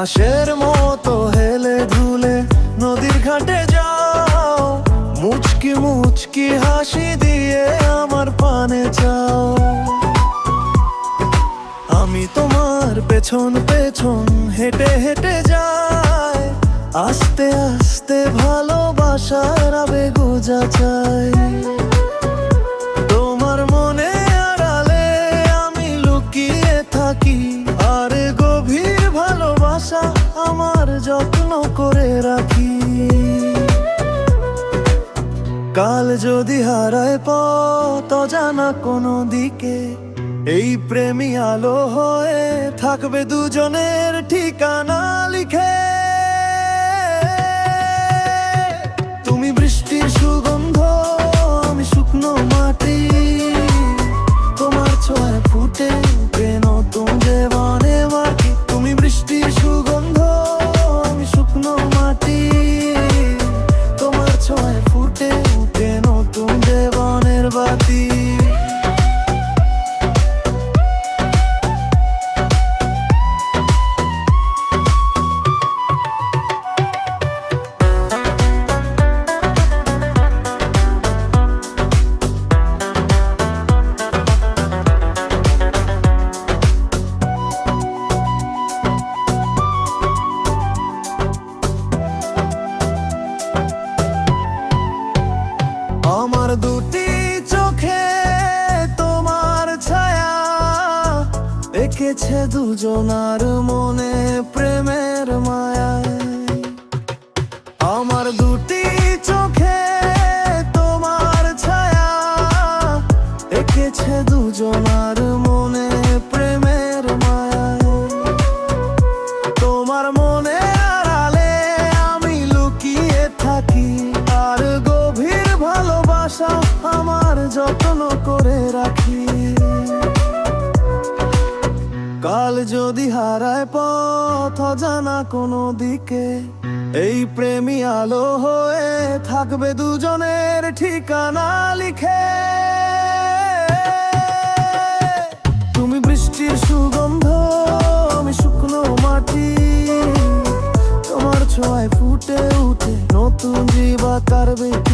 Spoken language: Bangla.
হাঁসের মতো হেলে ধুলে নদীর ঘাটে যাও, মুচকি মুচকি হাসি দিয়ে আমার পানে চাও। আমি তোমার পেছন পেছন হেঁটে হেঁটে যাই, আস্তে আস্তে ভালোবাসার আবেগ যাচাই। তোমার মনে আড়ালে আমি লুকিয়ে থাকি, আর গভীর ভালোবাসা আমার যত্ন করে রাখি। কাল যদি হারায় পথ অজানা কোনো দিকে, এই প্রেমী আলো হয়ে থাকবে দুজনের ঠিকানা লিখে। তুমি বৃষ্টির সুগন্ধ, আমি শুকনো মাটি, তোমার ছোঁয়ায় ফুটে উঠে নতুন জীবনে মাটি। তুমি বৃষ্টির সুগন্ধ, আমি শুকনো মাটি, তোমার ছোঁয়ায় ফুটে উঠে নতুন জীবনের বাতি। আমার দুটি চোখে তোমার ছায়া এঁকেছে দুজনার মনে প্রেমের মায়া। আমার দুটি চোখে তোমার ছায়া এঁকেছে দুজনার মনে প্রেমের মায়া। তোমার মনে আড়ালে আমি লুকিয়ে থাকি, আর গভীর ভালোবাসা আমার যত্ন করে রাখি। কাল যদি হারায় পথ অজানা কোনো দিকে, এই প্রেমী আলো হয়ে থাকবে দুজনের ঠিকানা লিখে। তুমি বৃষ্টির সুগন্ধ, আমি শুকনো মাটি, তোমার ছোঁয়ায় ফুটে উঠে নতুন জীবাকার বেটি।